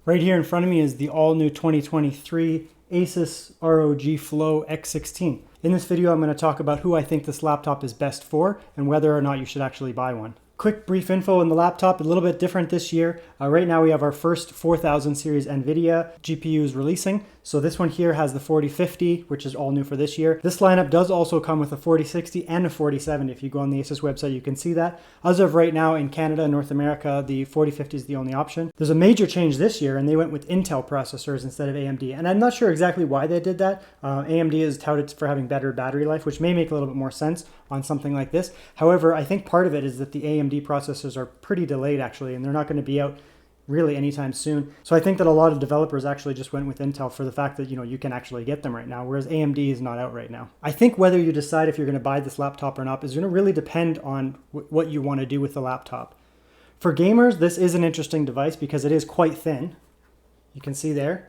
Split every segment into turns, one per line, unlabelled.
Right here in front of me is the all-new 2023 ASUS ROG Flow X16. In this video, I'm going to talk about who I think this laptop is best for and whether or not you should actually buy one. Quick brief info on the laptop, a little bit different this year. Right now we have our first 4000 series NVIDIA GPUs releasing. So this one here has the 4050, which is all new for this year. This lineup does also come with a 4060 and a 4070. If you go on the ASUS website, you can see that. As of right now in Canada and North America, the 4050 is the only option. There's a major change this year and they went with Intel processors instead of AMD. And I'm not sure exactly why they did that. AMD is touted for having better battery life, which may make a little bit more sense on something like this. However, I think part of it is that the AMD processors are pretty delayed actually, and they're not going to be out really anytime soon. So I think that a lot of developers actually just went with Intel for the fact that, you can actually get them right now, whereas AMD is not out right now. I think whether you decide if you're going to buy this laptop or not is going to really depend on what you want to do with the laptop. For gamers, this is an interesting device because it is quite thin. You can see there.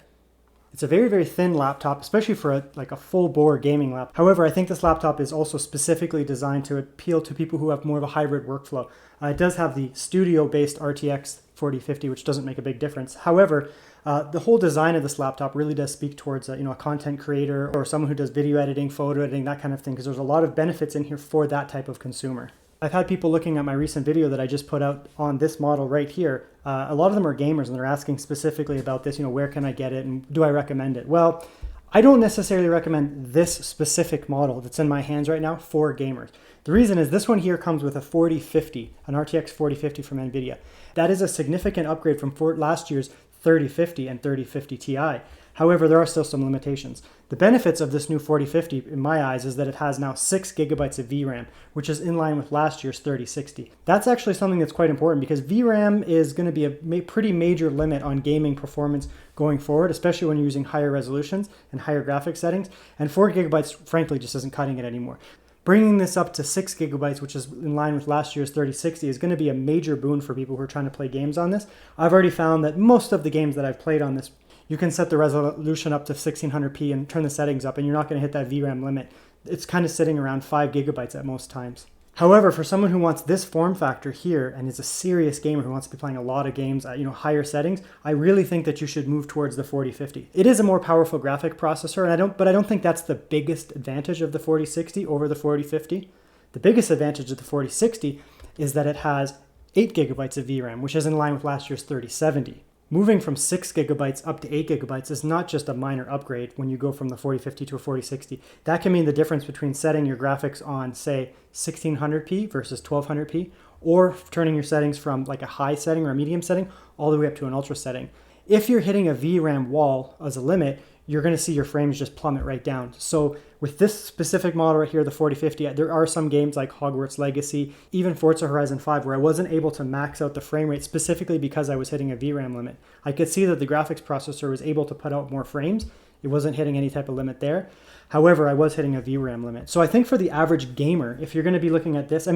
It's a very, very thin laptop, especially for a full-bore gaming laptop. However, I think this laptop is also specifically designed to appeal to people who have more of a hybrid workflow. It does have the studio-based RTX 4050, which doesn't make a big difference. However, the whole design of this laptop really does speak towards a content creator or someone who does video editing, photo editing, that kind of thing, because there's a lot of benefits in here for that type of consumer. I've had people looking at my recent video that I just put out on this model right here. A lot of them are gamers and they're asking specifically about this, where can I get it and do I recommend it? Well, I don't necessarily recommend this specific model that's in my hands right now for gamers. The reason is this one here comes with a 4050, an RTX 4050 from NVIDIA. That is a significant upgrade from last year's 3050 and 3050 Ti. However, there are still some limitations. The benefits of this new 4050, in my eyes, is that it has now 6 gigabytes of VRAM, which is in line with last year's 3060. That's actually something that's quite important because VRAM is going to be a pretty major limit on gaming performance going forward, especially when you're using higher resolutions and higher graphics settings. And 4 gigabytes, frankly, just isn't cutting it anymore. Bringing this up to 6 gigabytes, which is in line with last year's 3060, is going to be a major boon for people who are trying to play games on this. I've already found that most of the games that I've played on this, you can set the resolution up to 1600p and turn the settings up, and you're not going to hit that VRAM limit. It's kind of sitting around 5 gigabytes at most times. However, for someone who wants this form factor here and is a serious gamer who wants to be playing a lot of games at higher settings, I really think that you should move towards the 4050. It is a more powerful graphic processor, but I don't think that's the biggest advantage of the 4060 over the 4050. The biggest advantage of the 4060 is that it has 8 gigabytes of VRAM, which is in line with last year's 3070. Moving from 6 gigabytes up to 8 gigabytes is not just a minor upgrade when you go from the 4050 to a 4060. That can mean the difference between setting your graphics on, say, 1600p versus 1200p, or turning your settings from like a high setting or a medium setting all the way up to an ultra setting. If you're hitting a VRAM wall as a limit, you're going to see your frames just plummet right down. So with this specific model right here, the 4050, there are some games like Hogwarts Legacy, even Forza Horizon 5, where I wasn't able to max out the frame rate specifically because I was hitting a VRAM limit. I could see that the graphics processor was able to put out more frames. It wasn't hitting any type of limit there. However, I was hitting a VRAM limit. So I think for the average gamer, if you're going to be looking at this,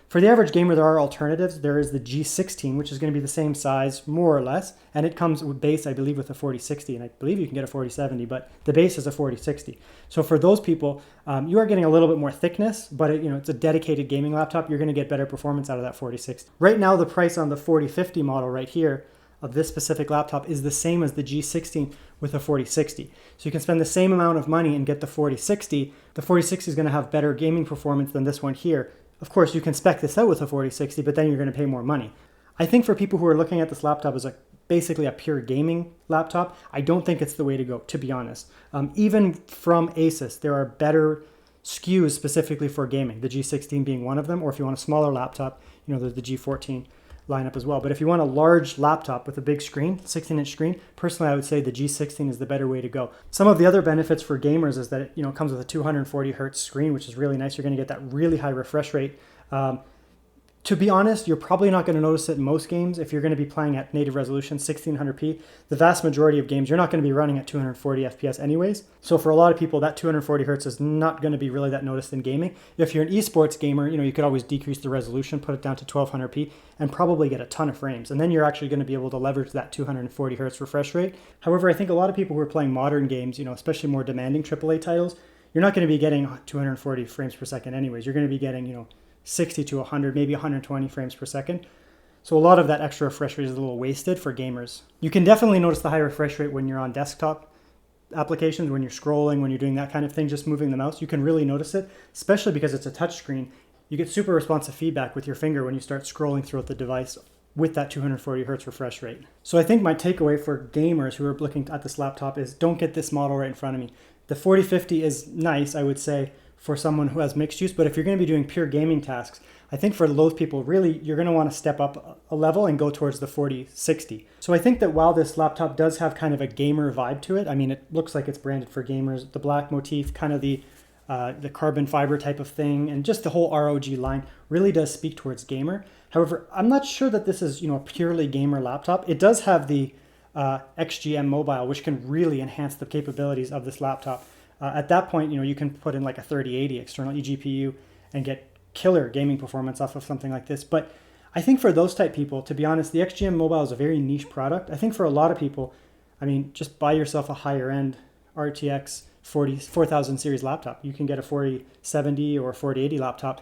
for the average gamer, there are alternatives. There is the G16, which is going to be the same size, more or less, and it comes with base, I believe, with a 4060, and I believe you can get a 4070, but the base is a 4060. So for those people, you are getting a little bit more thickness, but it's a dedicated gaming laptop. You're going to get better performance out of that 4060. Right now, the price on the 4050 model right here of this specific laptop is the same as the G16 with a 4060. So you can spend the same amount of money and get the 4060. The 4060 is going to have better gaming performance than this one here. Of course, you can spec this out with a 4060, but then you're going to pay more money. I think for people who are looking at this laptop as basically a pure gaming laptop, I don't think it's the way to go, to be honest. Even from ASUS, there are better SKUs specifically for gaming, the G16 being one of them, or if you want a smaller laptop, there's the G14 lineup as well. But if you want a large laptop with a big screen, 16-inch screen, personally I would say the G16 is the better way to go. Some of the other benefits for gamers is that it comes with a 240 hertz screen, which is really nice. You're going to get that really high refresh rate. To be honest, you're probably not going to notice it in most games if you're going to be playing at native resolution, 1600p. The vast majority of games, you're not going to be running at 240 FPS anyways. So for a lot of people, that 240 hertz is not going to be really that noticed in gaming. If you're an esports gamer, you could always decrease the resolution, put it down to 1200p, and probably get a ton of frames. And then you're actually going to be able to leverage that 240 hertz refresh rate. However, I think a lot of people who are playing modern games, especially more demanding AAA titles, you're not going to be getting 240 frames per second anyways. You're going to be getting, 60 to 100, maybe 120 frames per second. So a lot of that extra refresh rate is a little wasted for gamers. You can definitely notice the high refresh rate when you're on desktop applications, when you're scrolling, when you're doing that kind of thing, just moving the mouse. You can really notice it, especially because it's a touch screen. You get super responsive feedback with your finger when you start scrolling throughout the device with that 240 hertz refresh rate. So I think my takeaway for gamers who are looking at this laptop is don't get this model right in front of me. The 4050 is nice, I would say, for someone who has mixed use, but if you're going to be doing pure gaming tasks, I think for those people, really, you're going to want to step up a level and go towards the 4060. So I think that while this laptop does have kind of a gamer vibe to it, I mean, it looks like it's branded for gamers, the black motif, kind of the carbon fiber type of thing, and just the whole ROG line really does speak towards gamer. However, I'm not sure that this is, a purely gamer laptop. It does have the XGM mobile, which can really enhance the capabilities of this laptop. At that point, you can put in like a 3080 external eGPU and get killer gaming performance off of something like this. But I think for those type people, to be honest, the XGM mobile is a very niche product. I think for a lot of people, I mean, just buy yourself a higher end RTX 4000 series laptop. You can get a 4070 or a 4080 laptop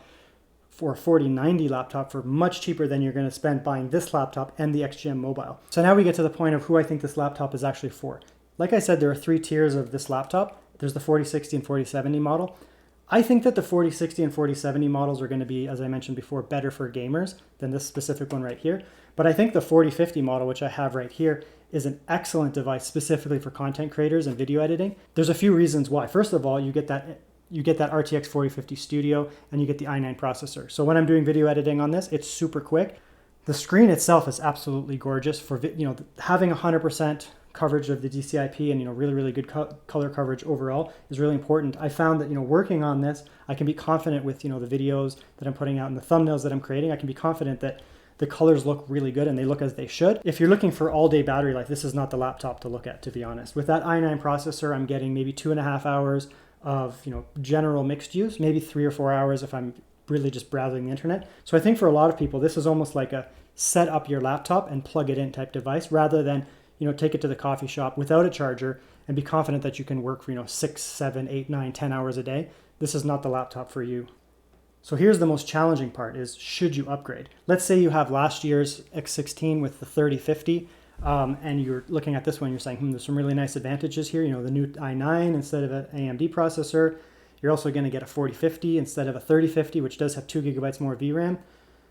for a 4090 laptop for much cheaper than you're going to spend buying this laptop and the XGM mobile. So now we get to the point of who I think this laptop is actually for. Like I said, there are 3 tiers of this laptop. There's the 4060 and 4070 model. I think that the 4060 and 4070 models are going to be, as I mentioned before, better for gamers than this specific one right here. But I think the 4050 model, which I have right here, is an excellent device specifically for content creators and video editing. There's a few reasons why. First of all, you get that RTX 4050 Studio and you get the i9 processor. So when I'm doing video editing on this, it's super quick. The screen itself is absolutely gorgeous for having 100% coverage of the DCI-P and really, really good color coverage overall is really important. I found that working on this, I can be confident with the videos that I'm putting out and the thumbnails that I'm creating. I can be confident that the colors look really good and they look as they should. If you're looking for all-day battery life, this is not the laptop to look at, to be honest. With that i9 processor, I'm getting maybe 2.5 hours of general mixed use, maybe 3 or 4 hours if I'm really just browsing the internet. So I think for a lot of people, this is almost like a set up your laptop and plug it in type device rather than take it to the coffee shop without a charger and be confident that you can work for 6, 7, 8, 9, 10 hours a day. This is not the laptop for you. So here's the most challenging part is, should you upgrade? Let's say you have last year's X16 with the 3050 and you're looking at this one, you're saying, there's some really nice advantages here. The new i9 instead of an AMD processor. You're also going to get a 4050 instead of a 3050, which does have 2 gigabytes more VRAM.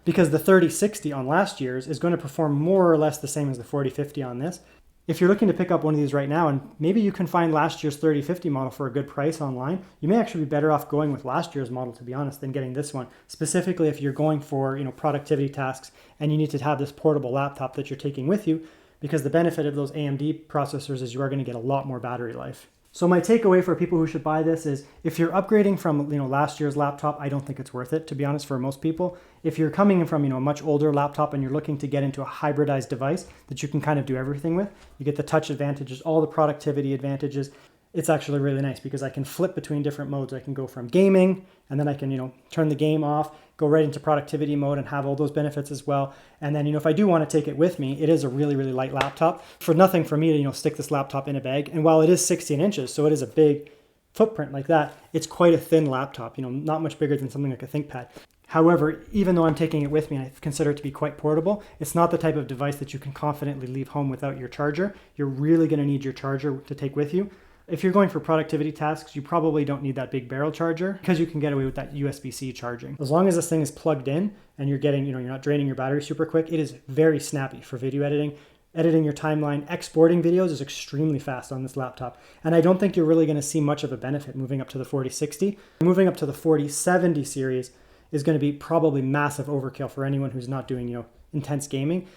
Because the 3060 on last year's is going to perform more or less the same as the 4050 on this. If you're looking to pick up one of these right now, and maybe you can find last year's 3050 model for a good price online, you may actually be better off going with last year's model, to be honest, than getting this one. Specifically if you're going for productivity tasks and you need to have this portable laptop that you're taking with you, because the benefit of those AMD processors is you are going to get a lot more battery life. So my takeaway for people who should buy this is if you're upgrading from last year's laptop, I don't think it's worth it, to be honest, for most people. If you're coming from a much older laptop and you're looking to get into a hybridized device that you can kind of do everything with, you get the touch advantages, all the productivity advantages. It's actually really nice because I can flip between different modes. I can go from gaming and then I can turn the game off, go right into productivity mode and have all those benefits as well. And then if I do want to take it with me, it is a really, really light laptop. For nothing for me to stick this laptop in a bag. And while it is 16 inches, so it is a big footprint like that, it's quite a thin laptop, not much bigger than something like a ThinkPad. However, even though I'm taking it with me and I consider it to be quite portable, it's not the type of device that you can confidently leave home without your charger. You're really going to need your charger to take with you. If you're going for productivity tasks, you probably don't need that big barrel charger because you can get away with that USB-C charging. As long as this thing is plugged in and you're getting, you're not draining your battery super quick, it is very snappy for video editing. Editing your timeline, exporting videos is extremely fast on this laptop. And I don't think you're really going to see much of a benefit moving up to the 4060. Moving up to the 4070 series is going to be probably massive overkill for anyone who's not doing, intense gaming.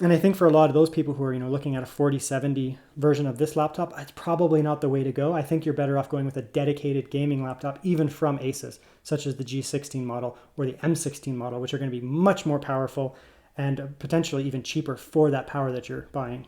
And I think for a lot of those people who are, looking at a 4070 version of this laptop, it's probably not the way to go. I think you're better off going with a dedicated gaming laptop, even from ASUS, such as the G16 model or the M16 model, which are going to be much more powerful and potentially even cheaper for that power that you're buying.